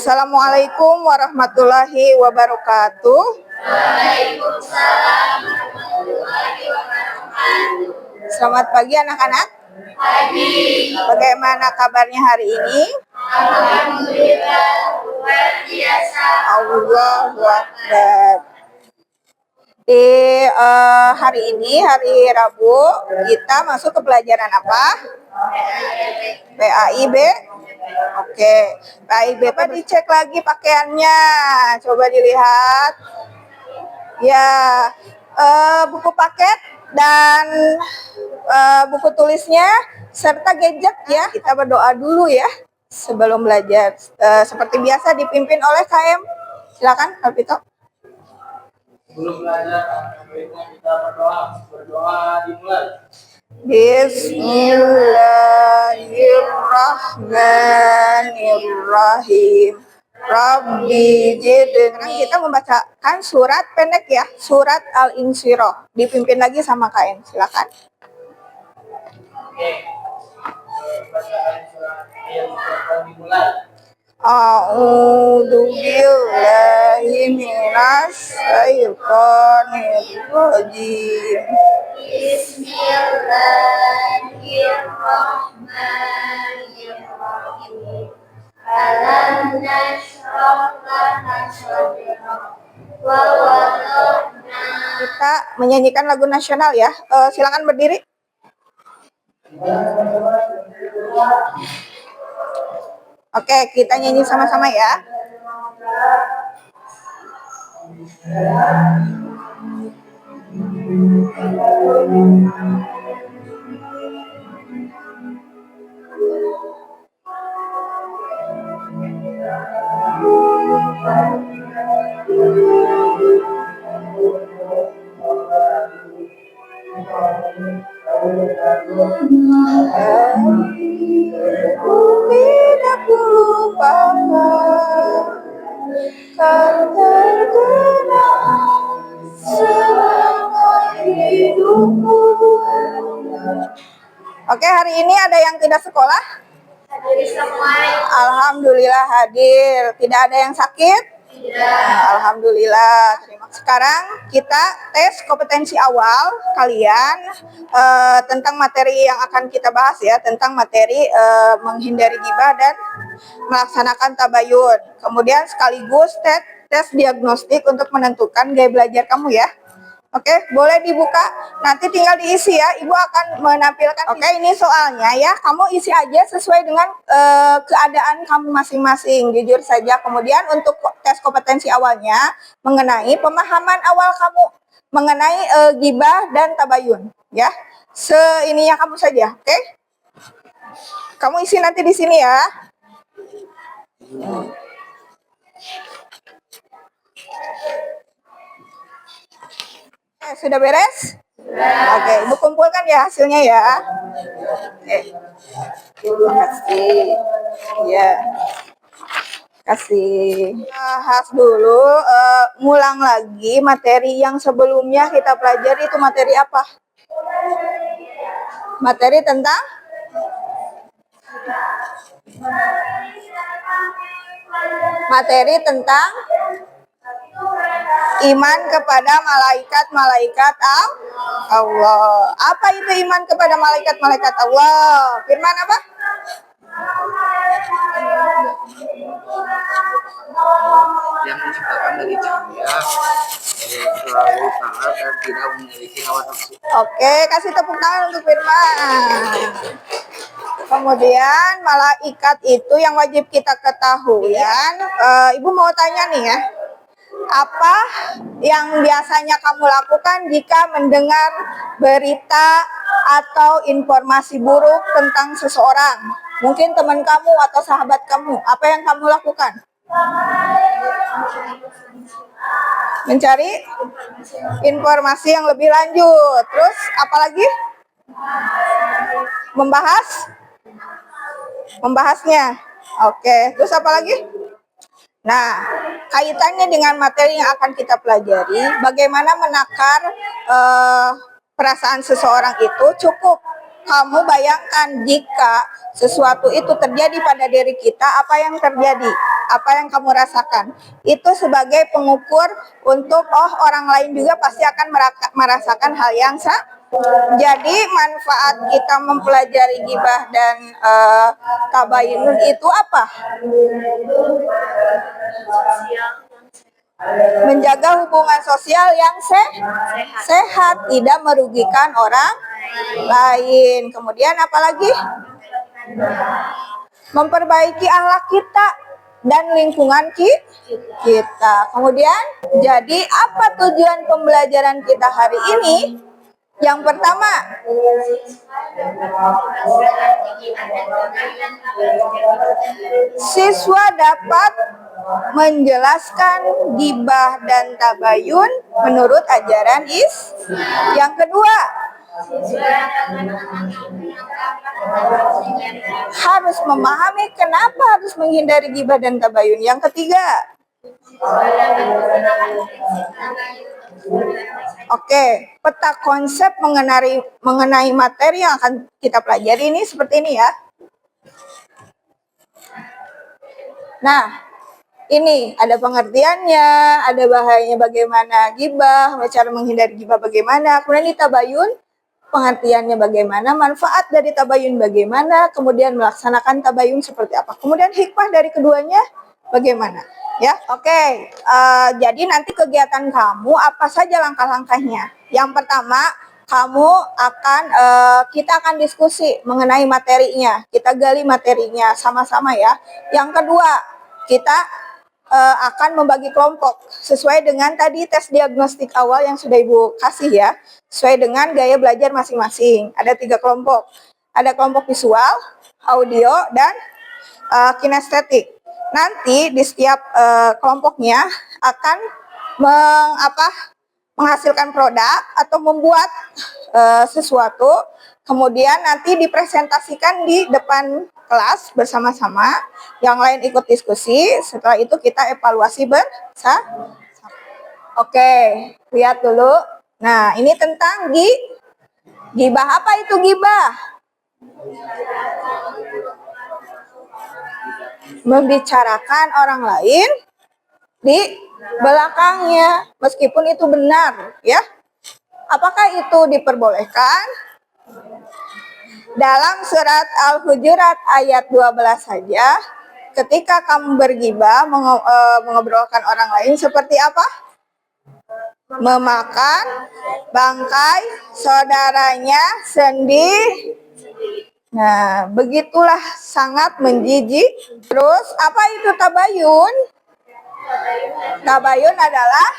Assalamualaikum warahmatullahi wabarakatuh. Waalaikumsalam warahmatullahi wabarakatuh. Selamat pagi anak-anak. Pagi. Bagaimana kabarnya hari ini? Alhamdulillah luar biasa. Allahu Akbar. Di hari ini, hari Rabu, kita masuk ke pelajaran apa? PAIB. Oke, PAIB Pak, dicek lagi pakaiannya. Coba dilihat. Ya, buku paket dan buku tulisnya serta gadget ya. Kita berdoa dulu ya sebelum belajar. Seperti biasa dipimpin oleh KM. Silakan, Alvito. Sebelum belajar, baiknya kita berdoa dimulai. Bismillahirrahmanirrahim. Rabbi zidni. Kita membacakan surat pendek ya, surat Al-Insyirah. Dipimpin lagi sama KM, silakan. Oke. Bacaan surat yang dimulai. A'udzu billahi minasy syaithanir rajim. Bismillahirrahmanirrahim. Alam nashrah laka sadrak wa wada'na. Kita menyanyikan lagu nasional ya. Silakan berdiri. Oke, kita nyanyi sama-sama ya. Tidak lupakan kan terkenang selama hidupku. Oke, hari ini ada yang tidak sekolah? Hadir semua. Alhamdulillah hadir. Tidak ada yang sakit? Alhamdulillah. Sekarang kita tes kompetensi awal kalian tentang materi yang akan kita bahas ya, tentang materi menghindari ghibah dan melaksanakan tabayun. Kemudian sekaligus tes diagnostik untuk menentukan gaya belajar kamu ya. Oke, boleh dibuka. Nanti tinggal diisi ya. Ibu akan menampilkan. Oke, ini soalnya ya. Kamu isi aja sesuai dengan keadaan kamu masing-masing. Jujur saja. Kemudian untuk tes kompetensi awalnya mengenai pemahaman awal kamu mengenai ghibah dan tabayun ya. Seininya kamu saja, oke? Kamu isi nanti di sini ya. Sudah beres? Oke, Ibu kumpulkan ya hasilnya ya. Terima kasih. Ya. Kasih. Bahas dulu, ngulang lagi materi yang sebelumnya kita pelajari. Itu materi apa? Materi tentang iman kepada malaikat-malaikat Allah. Apa itu iman kepada malaikat-malaikat Allah? Firman apa? Yang menciptakan dari cahaya, selalu taat dan tidak memiliki hawa nafsu. Oke, kasih tepuk tangan untuk Firman. Kemudian malaikat itu yang wajib kita ketahui. Ibu mau tanya nih ya. Apa yang biasanya kamu lakukan jika mendengar berita atau informasi buruk tentang seseorang? Mungkin teman kamu atau sahabat kamu. Apa yang kamu lakukan? Mencari informasi yang lebih lanjut. Terus apa lagi? Membahasnya. Oke, terus apa lagi? Nah, kaitannya dengan materi yang akan kita pelajari, bagaimana menakar perasaan seseorang itu, cukup kamu bayangkan jika sesuatu itu terjadi pada diri kita, apa yang terjadi? apa yang kamu rasakan. Itu sebagai pengukur untuk orang lain juga pasti akan merasakan hal yang sama. Jadi manfaat kita mempelajari ghibah dan tabayun itu apa? Menjaga hubungan sosial yang sehat, tidak merugikan orang lain. Kemudian apalagi? Memperbaiki akhlak kita dan lingkungan kita. Kemudian, jadi apa tujuan pembelajaran kita hari ini? Yang pertama, siswa dapat menjelaskan ghibah dan tabayun menurut ajaran Islam. Yang kedua, harus memahami kenapa harus menghindari ghibah dan tabayun. Yang ketiga, oke, peta konsep mengenai materi yang akan kita pelajari ini seperti ini ya. Nah, ini ada pengertiannya, ada bahayanya bagaimana ghibah, cara menghindari ghibah bagaimana, kemudian di tabayun pengertiannya bagaimana, manfaat dari tabayun bagaimana, kemudian melaksanakan tabayun seperti apa, kemudian hikmah dari keduanya bagaimana. Ya, oke. Jadi nanti kegiatan kamu apa saja langkah-langkahnya? Yang pertama, kita akan diskusi mengenai materinya. Kita gali materinya sama-sama ya. Yang kedua, kita akan membagi kelompok sesuai dengan tadi tes diagnostik awal yang sudah Ibu kasih ya. Sesuai dengan gaya belajar masing-masing. Ada 3 kelompok. Ada kelompok visual, audio, dan kinestetik. Nanti di setiap kelompoknya akan menghasilkan produk atau membuat sesuatu, kemudian nanti dipresentasikan di depan kelas bersama-sama, yang lain ikut diskusi, setelah itu kita evaluasi bersama. Oke, lihat dulu. Nah, ini tentang ghibah. Apa itu ghibah? Membicarakan orang lain di belakangnya, meskipun itu benar, ya. Apakah itu diperbolehkan? Dalam surat Al-Hujurat ayat 12 saja, ketika kamu berghibah, mengobrolkan orang lain seperti apa? Memakan bangkai saudaranya sendiri. Nah, begitulah sangat menjijik. Terus, apa itu tabayun? Tabayun adalah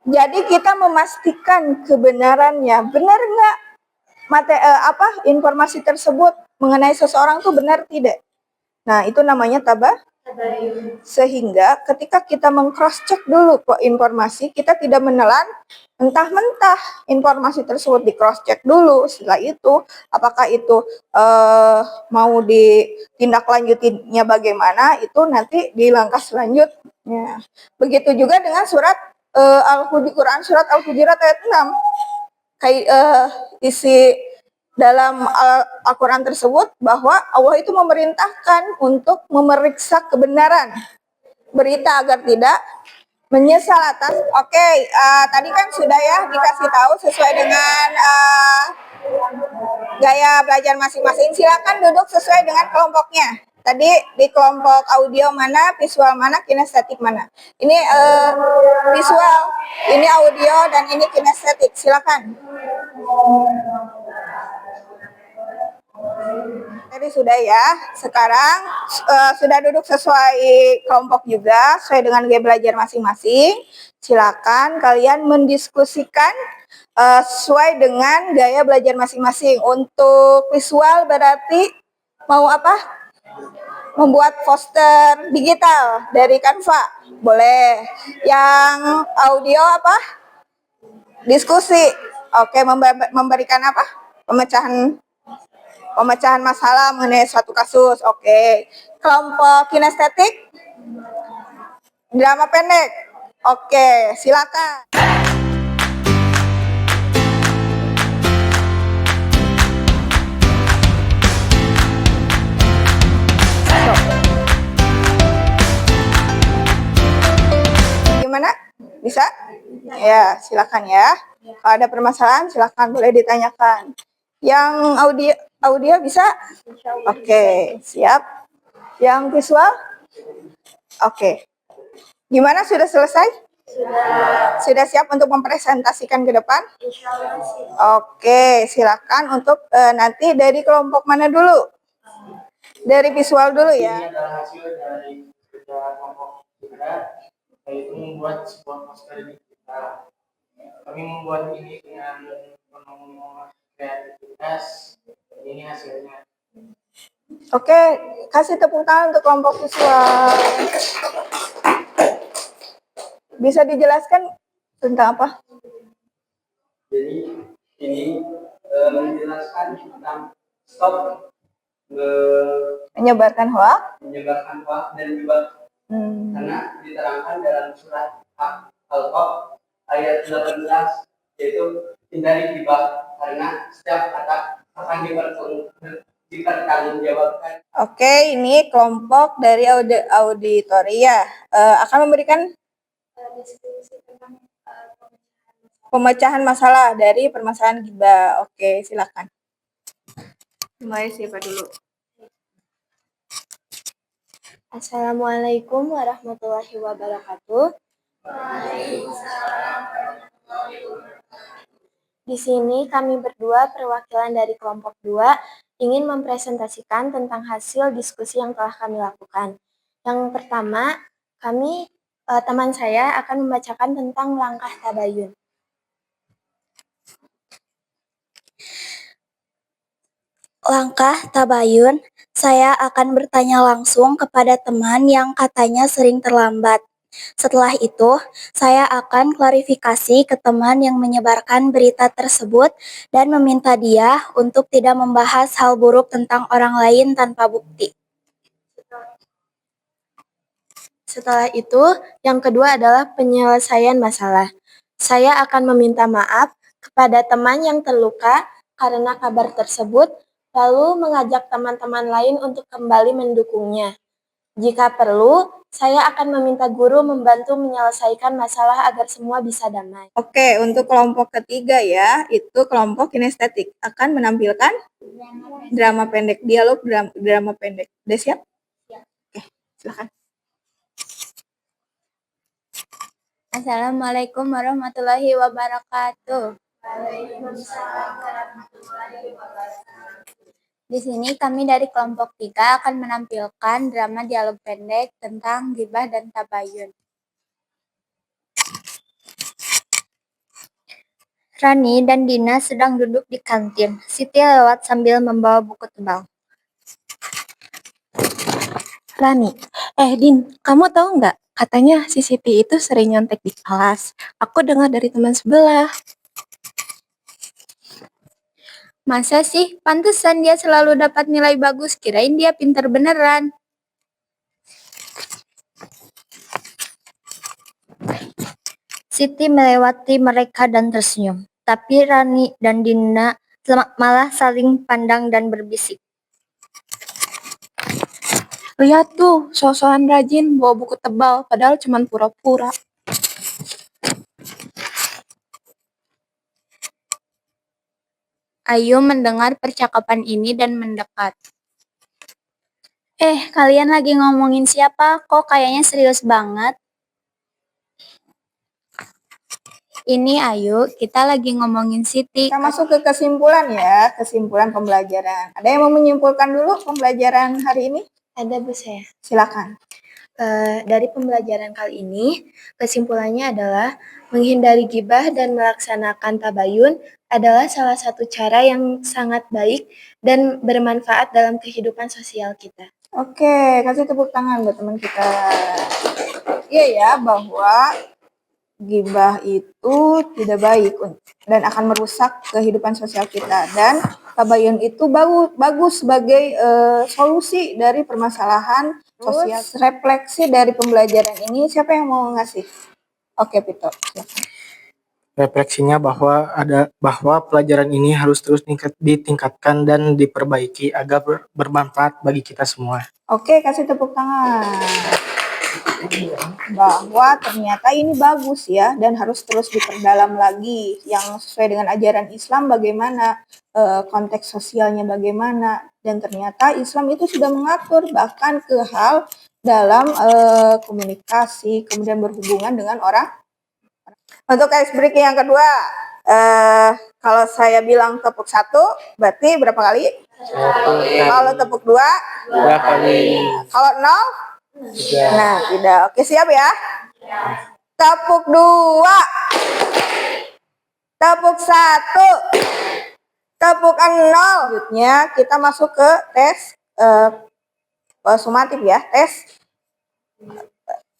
jadi kita memastikan kebenarannya. Benar nggak informasi tersebut mengenai seseorang itu benar tidak? Nah, itu namanya tabayun. Sehingga ketika kita meng-cross check dulu kok informasi, kita tidak menelan mentah-mentah informasi tersebut, di cross check dulu. Setelah itu apakah itu mau ditindaklanjutinya bagaimana, itu nanti di langkah selanjutnya. Begitu juga dengan surat Quran surat Al-Hujurat ayat 6. Isi dalam Al-Quran tersebut bahwa Allah itu memerintahkan untuk memeriksa kebenaran berita agar tidak menyesal atas. Tadi kan sudah ya dikasih tahu sesuai dengan gaya belajar masing-masing. Silakan duduk sesuai dengan kelompoknya. Tadi di kelompok audio mana, visual mana, kinestetik mana. Ini visual, ini audio, dan ini kinestetik. Silakan. Tadi sudah ya. Sekarang sudah duduk sesuai kelompok juga, sesuai dengan gaya belajar masing-masing. Silakan kalian mendiskusikan sesuai dengan gaya belajar masing-masing. Untuk visual berarti mau apa? Membuat poster digital dari Canva. Boleh. Yang audio apa? Diskusi. Oke, memberikan apa? Pemecahan masalah mengenai suatu kasus. Oke. Kelompok kinestetik? Drama pendek. Oke, silakan. bagaimana? Bisa? Ya, silakan ya. Kalau ada permasalahan silakan boleh ditanyakan. Yang audio bisa? Oke, siap. Yang visual? Oke. Gimana, sudah selesai? Sudah siap untuk mempresentasikan ke depan? Oke, silakan untuk nanti dari kelompok mana dulu? Dari visual dulu Ini ya. adalah hasil dari kerja kelompok kita, yaitu membuat sebuah poster di kita. Kami membuat ini dengan penuh kreativitas. Ini hasilnya. Oke, kasih tepuk tangan untuk kelompok visual. Bisa dijelaskan tentang apa? Jadi ini menjelaskan tentang stop Menyebarkan hoax? menyebarkan hoax dan juga karena diterangkan dalam surat Al-Qaf ayat 18, yaitu hindari gibah karena setiap kata akan dipertanggungjawabkan. Oke, ini kelompok dari auditoria akan memberikan pemecahan masalah dari permasalahan gibah. Oke, silakan. Mulai siapa dulu? Assalamualaikum warahmatullahi wabarakatuh. Di sini kami berdua perwakilan dari kelompok 2 ingin mempresentasikan tentang hasil diskusi yang telah kami lakukan. Yang pertama, teman saya akan membacakan tentang langkah tabayun. Langkah tabayun, saya akan bertanya langsung kepada teman yang katanya sering terlambat. Setelah itu, saya akan klarifikasi ke teman yang menyebarkan berita tersebut dan meminta dia untuk tidak membahas hal buruk tentang orang lain tanpa bukti. Setelah itu, yang kedua adalah penyelesaian masalah. Saya akan meminta maaf kepada teman yang terluka karena kabar tersebut, lalu mengajak teman-teman lain untuk kembali mendukungnya. Jika perlu, saya akan meminta guru membantu menyelesaikan masalah agar semua bisa damai. Oke, untuk kelompok ketiga ya, itu kelompok kinestetik akan menampilkan drama pendek, dialog drama pendek. Udah siap? Oke, silakan. Assalamualaikum warahmatullahi wabarakatuh. Di sini kami dari kelompok 3 akan menampilkan drama dialog pendek tentang gibah dan tabayun. Rani dan Dina sedang duduk di kantin. Siti lewat sambil membawa buku tebal. Rani, Din, kamu tahu nggak? Katanya si Siti itu sering nyontek di kelas. Aku dengar dari teman sebelah. Masa sih? Pantesan dia selalu dapat nilai bagus. Kirain dia pintar beneran. Siti melewati mereka dan tersenyum. Tapi Rani dan Dina malah saling pandang dan berbisik. Lihat tuh, sosokan rajin bawa buku tebal, padahal cuma pura-pura. Ayu mendengar percakapan ini dan mendekat. Kalian lagi ngomongin siapa? Kok kayaknya serius banget? Ini Ayu, kita lagi ngomongin Siti. Kita masuk ke kesimpulan ya, kesimpulan pembelajaran. Ada yang mau menyimpulkan dulu pembelajaran hari ini? Ada Bu saya. Silakan. Dari pembelajaran kali ini, kesimpulannya adalah menghindari gibah dan melaksanakan tabayun adalah salah satu cara yang sangat baik dan bermanfaat dalam kehidupan sosial kita. Oke, kasih tepuk tangan buat teman kita. Iya ya, bahwa gibah itu tidak baik dan akan merusak kehidupan sosial kita. Dan tabayun itu bagus sebagai solusi dari permasalahan sosial. Refleksi dari pembelajaran ini, siapa yang mau ngasih? Oke, Pito, silakan. Refleksinya bahwa pelajaran ini harus terus ditingkatkan dan diperbaiki agar bermanfaat bagi kita semua. Oke, kasih tepuk tangan. bahwa ternyata ini bagus ya dan harus terus diperdalam lagi yang sesuai dengan ajaran Islam bagaimana, konteks sosialnya bagaimana, dan ternyata Islam itu sudah mengatur bahkan ke hal dalam komunikasi kemudian berhubungan dengan orang. Untuk ice breaking yang kedua, kalau saya bilang tepuk 1 berarti berapa kali? 1 Kalau tepuk 2, 2 kali. kalau 0, 3. nah tidak. Oke, siap ya? Tepuk 2, tepuk 1, tepuk 0. Selanjutnya kita masuk ke tes sumatif ya, tes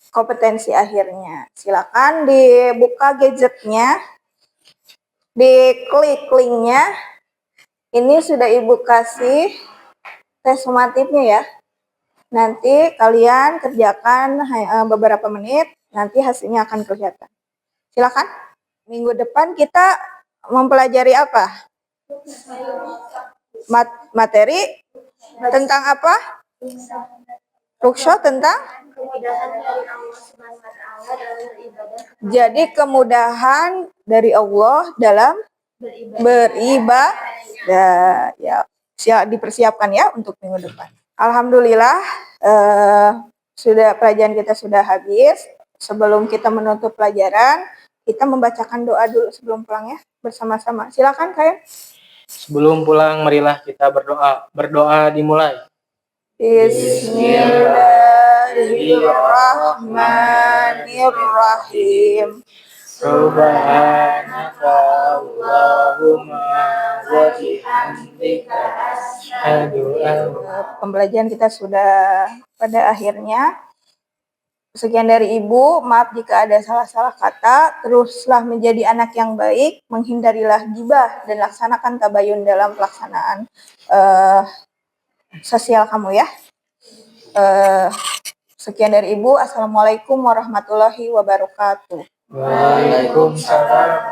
kompetensi akhirnya. Silakan dibuka gadgetnya, diklik linknya. Ini sudah Ibu kasih tes sumatifnya ya. Nanti kalian kerjakan beberapa menit, nanti hasilnya akan kelihatan. Silakan. Minggu depan kita mempelajari apa? Materi tentang apa? Rukshoh tentang? Jadi kemudahan dari Allah dalam beribadah. Ya, dipersiapkan ya untuk minggu depan. Alhamdulillah, pelajaran kita sudah habis. Sebelum kita menutup pelajaran, kita membacakan doa dulu sebelum pulang ya, bersama-sama. Silakan kalian. Sebelum pulang, marilah kita berdoa. Berdoa dimulai. Bismillahirrahmanirrahim. Subhanaka Allahumma wa bihamdika asyhadu an Pembelajaran kita sudah pada akhirnya. Sekian dari Ibu, maaf jika ada salah-salah kata. Teruslah menjadi anak yang baik, menghindarilah gibah, dan laksanakan tabayun dalam pelaksanaan sosial kamu ya. Sekian dari Ibu. Assalamualaikum warahmatullahi wabarakatuh. Waalaikumsalam